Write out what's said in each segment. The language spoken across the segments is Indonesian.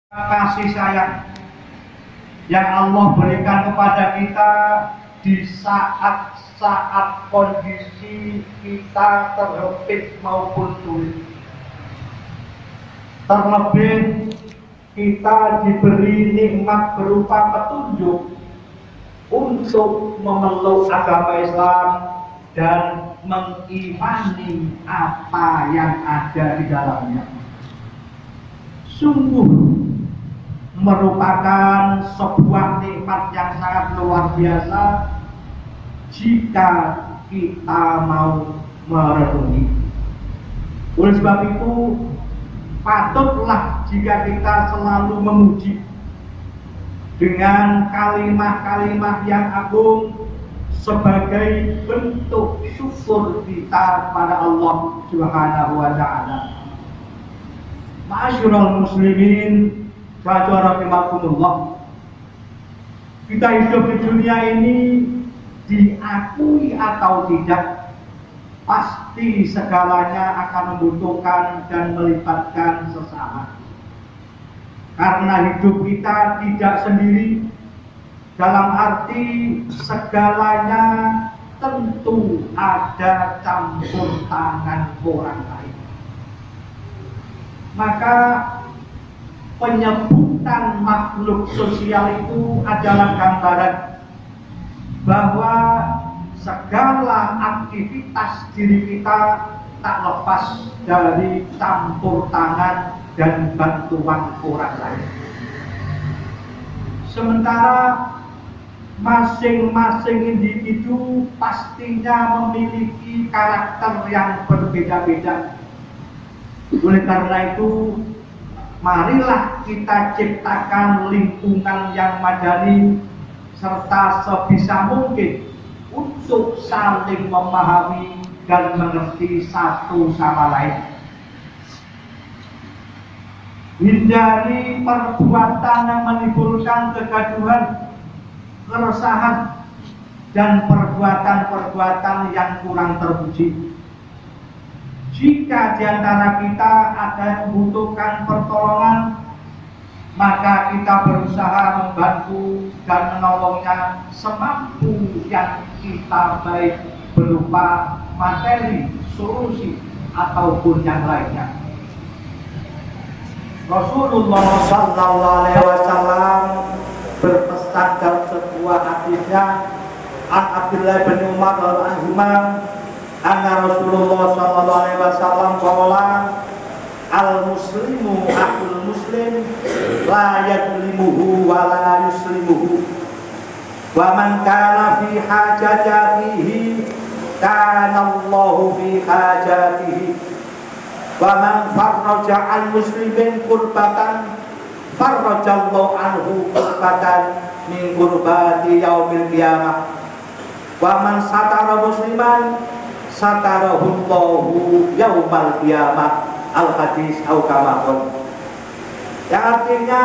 kasih sayang yang Allah berikan kepada kita di saat-saat kondisi kita terhimpit maupun sulit. Terlebih kita diberi nikmat berupa petunjuk untuk memeluk agama Islam dan mengimani apa yang ada di dalamnya. Sungguh merupakan sebuah nikmat yang sangat luar biasa jika kita mau merenungi. Oleh sebab itu, patutlah jika kita selalu memuji dengan kalimat-kalimat yang agung sebagai bentuk syukur kita pada Allah Subhanahu wa Ta'ala. Ma'asyiral muslimin, rahimakumullah. Kita hidup di dunia ini, diakui atau tidak, pasti segalanya akan membutuhkan dan melibatkan sesama. Karena hidup kita tidak sendiri, dalam arti segalanya tentu ada campur tangan orang lain. Maka penyebutan makhluk sosial itu adalah gambaran bahwa segala aktivitas diri kita tak lepas dari campur tangan dan bantuan orang lain. Sementara masing-masing individu pastinya memiliki karakter yang berbeda-beda. Oleh karena itu, marilah kita ciptakan lingkungan yang madani serta sebisa mungkin untuk saling memahami dan mengerti satu sama lain. Hindari perbuatan yang menimbulkan kegaduhan, keresahan, dan perbuatan-perbuatan yang kurang terpuji. Jika di antara kita ada yang membutuhkan pertolongan, maka kita berusaha membantu dan menolongnya semampu yang kita, baik berupa materi, solusi, ataupun yang lainnya. Rasulullah Sallallahu Alaihi Wasallam berpesan dalam sebuah hadisnya, an Abdullah bin Umar radhiyallahu anna Rasulullah Sallallahu Alaihi Wasallam qala al-muslimu akhul muslim la yadlimuhu wa la yuslimuhu wa man kana fi hajatihi kana Allahu fi hajatihi wa man farraja al-muslimin kurbatan farrajallahu anhu kurbatan min kurbati yaumil qiyamah wa man satara musliman satarahullahu yaumal qiyamah. Al-hadis au-kamakon, yang artinya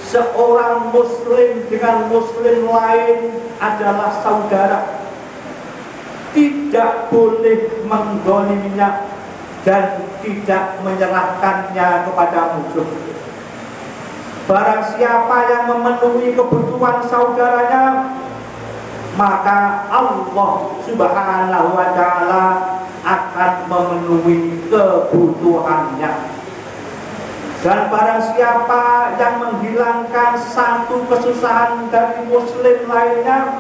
seorang muslim dengan muslim lain adalah saudara, tidak boleh menggoliminya dan tidak menyerahkannya kepada musuh. Barang siapa yang memenuhi kebutuhan saudaranya, maka Allah Subhanahu wa Ta'ala akan memenuhi kebutuhannya. Dan barang siapa yang menghilangkan satu kesusahan dari muslim lainnya,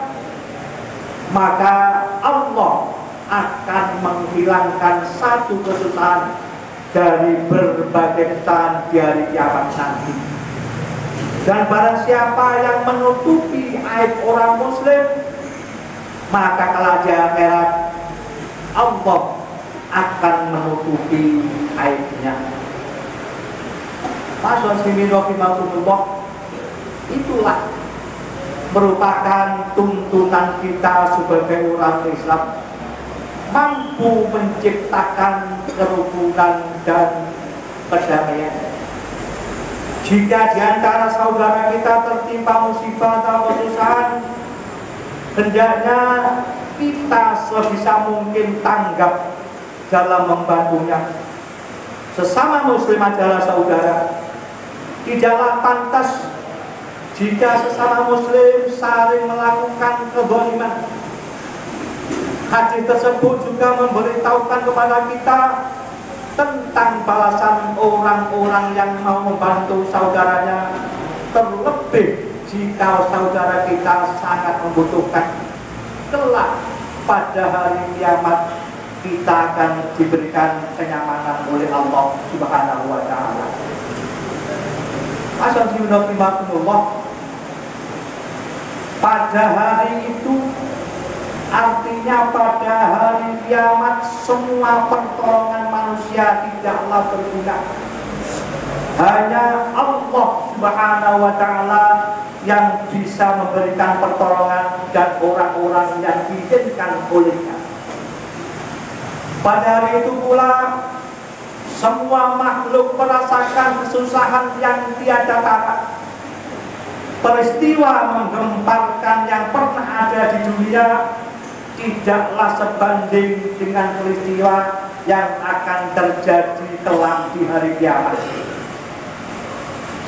maka Allah akan menghilangkan satu kesusahan dari berbagai kesusahan di hari kiamat nanti. Dan barang siapa yang menutupi aib orang muslim, maka kelak di akhirat Allah akan menutupi aibnya. Itulah merupakan tuntunan kita sebagai orang Islam, mampu menciptakan kerukunan dan perdamaian. Jika di antara saudara kita tertimpa musibah atau kesusahan, hendaknya kita sebisa mungkin tanggap dalam membantunya. Sesama muslim adalah saudara. Tidaklah pantas jika sesama muslim saling melakukan kezaliman. Hadis tersebut juga memberitahukan kepada kita tentang balasan orang-orang yang mau membantu saudaranya, terlebih jika saudara kita sangat membutuhkan. Kelak pada hari kiamat kita akan diberikan kenyamanan oleh Allah Subhanahu wa Ta'ala. Assalamualaikum. Pada hari itu, artinya pada hari kiamat, semua pertolongan manusia tidaklah berguna. Hanya Allah Subhanahu wa Ta'ala yang bisa memberikan pertolongan dan orang-orang yang diizinkan olehnya. Pada hari itu pula, semua makhluk merasakan kesusahan yang tiada tara. Peristiwa menggemparkan yang pernah ada di dunia tidaklah sebanding dengan peristiwa yang akan terjadi kelak di hari kiamat.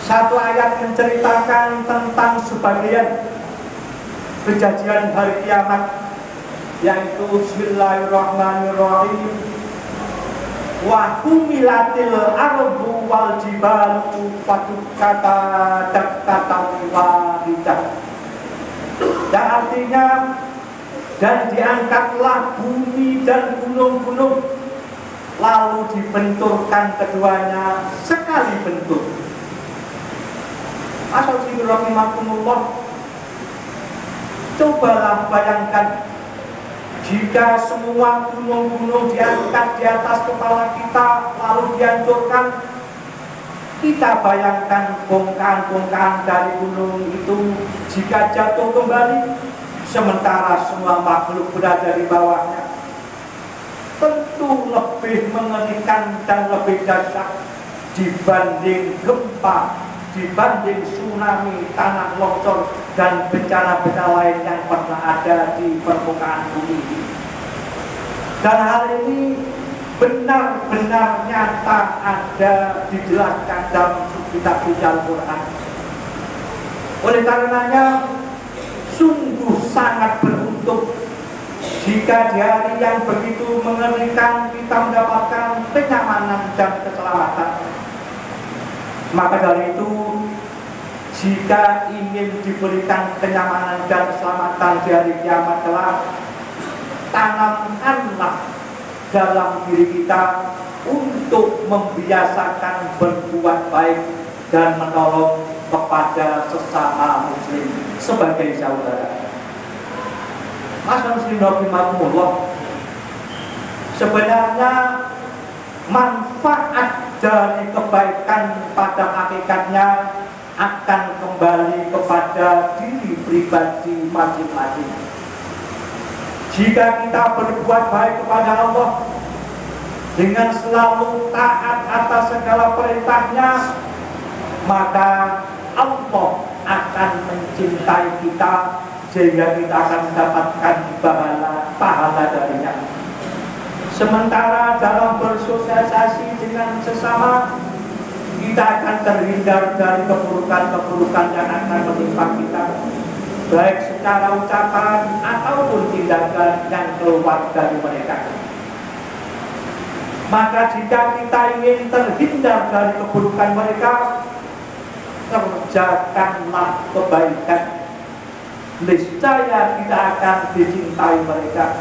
Satu ayat menceritakan tentang sebagian kejadian hari kiamat, yaitu Bismillahirrahmanirrahim. Wa humilatil ardu wal jibalu fadukkata dakkatan wahidah. Dan artinya, dan diangkatlah bumi dan gunung-gunung, lalu dibenturkan keduanya sekali bentur. Assalamualaikum. Cobalah bayangkan jika semua gunung-gunung diangkat di atas kepala kita lalu dihancurkan. Kita bayangkan bongkahan-bongkahan dari gunung itu jika jatuh kembali, sementara semua makhluk berada di bawahnya. Tentu lebih mengerikan dan lebih dahsyat dibanding gempa, dibanding tsunami, tanah longsor, dan bencana-bencana lain yang pernah ada di permukaan bumi. Dan hal ini benar-benar nyata ada dijelaskan dalam kitab suci Al-Quran. Oleh karenanya, sungguh sangat beruntung jika di hari yang begitu mengerikan kita mendapatkan kenyamanan dan keselamatan. Maka dari itu, jika ingin diberikan kenyamanan dan keselamatan di hari kiamat kelak, tanamkanlah dalam diri kita untuk membiasakan berbuat baik dan menolong kepada sesama muslim sebagai saudara. Assalamualaikum. Sebenarnya manfaat dari kebaikan pada hakikatnya akan kembali kepada diri pribadi masing-masing. Jika kita berbuat baik kepada Allah dengan selalu taat atas segala perintahnya, maka Allah akan mencintai kita sehingga kita akan mendapatkan pahala darinya. Sementara dalam bersosialisasi dengan sesama, kita akan terhindar dari keburukan-keburukan yang akan menimpa kita, baik secara ucapan ataupun tindakan yang keluar dari mereka. Maka jika kita ingin terhindar dari keburukan mereka, kerjakanlah kebaikan. Niscaya kita akan dicintai mereka.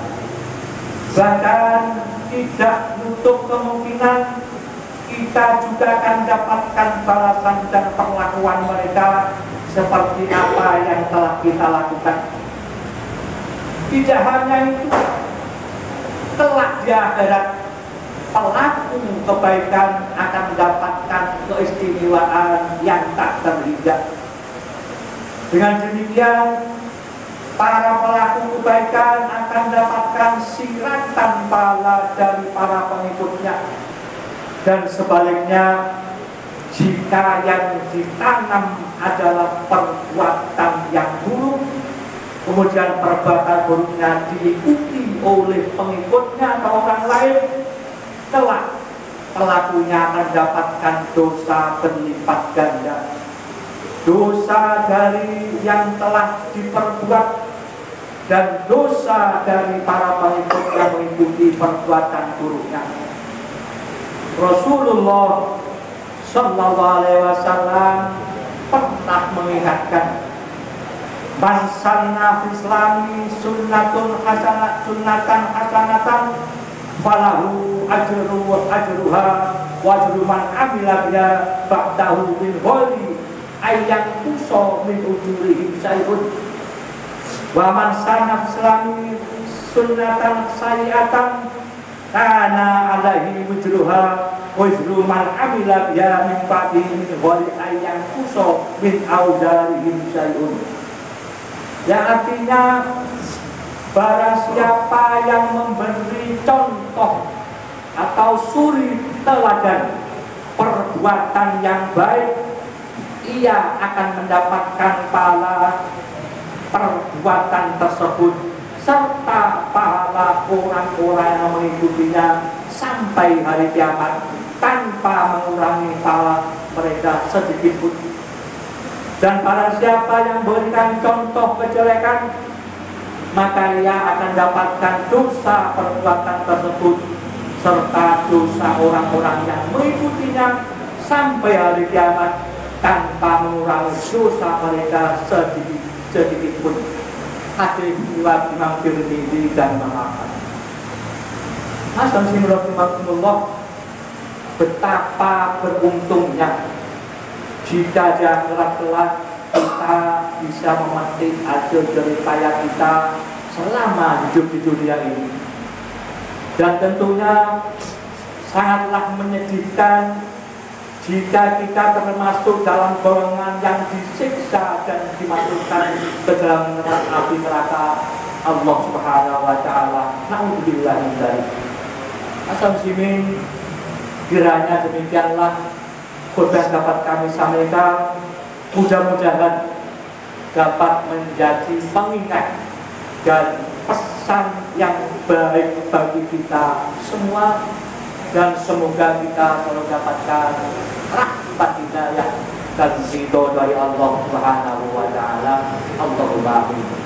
Bahkan tidak menutup kemungkinan kita juga akan dapatkan balasan dan perlakuan mereka seperti apa yang telah kita lakukan. Tidak hanya itu, kelak di akhirat pelaku kebaikan akan mendapatkan keistimewaan yang tak terhingga. Dengan demikian, para pelaku kebaikan akan mendapatkan siratan pahala dari para pengikutnya. Dan sebaliknya, jika yang ditanam adalah perbuatan yang buruk, kemudian perbuatan buruknya diikuti oleh pengikutnya atau orang lain, kelak pelakunya akan mendapatkan dosa berlipat ganda. Dosa dari yang telah diperbuat dan dosa dari para pengikut yang mengikuti perbuatan buruknya. Rasulullah Sallallahu Alaihi Wasallam pernah mengingatkan, man sanna fil islami sunnatan hasanatan falahu ajruha wa ajru man amila biha ba'dahu min ghairi ayyan tuso min ujurihim syai'un wa man sanna fil islami sunnatan sayi'atan kana alaihi wujruha wa ajru man amila biha min ba'dihi min ghairi ayyan tuso min auzarihim syai'un. Yang artinya, barang siapa yang memberi contoh atau suri teladan perbuatan yang baik, ia akan mendapatkan pahala perbuatan tersebut serta pahala orang-orang yang mengikutinya sampai hari kiamat tanpa mengurangi pahala mereka sedikit pun. Dan barang siapa yang memberikan contoh kejelekan, maka ia akan dapatkan dosa perbuatan tersebut serta dosa orang-orang yang mengikutinya sampai hari kiamat tanpa mengurangi dosa mereka sedikit pun. Hadis riwayat Imam Tirmidzi dan Ahmad. Alhamdulillah, betapa beruntungnya jika kelak-kelak kita bisa memetik hasil jerih payah kita selama hidup di dunia ini. Dan tentunya sangatlah menyedihkan jika kita termasuk dalam golongan yang disiksa dan dimasukkan ke dalam api neraka Allah Subhanahu wa taala. Nauzubillah min dzalik. Asal muslimin, kiranya demikianlah khotbah dapat kami sampaikan, mudah-mudahan dapat menjadi pengingat dan pesan yang baik bagi kita semua, dan semoga kita selalu dapatkan rahmat hidayah dan ridho dari Allah Subhanahu wa taala. Allahumma amin.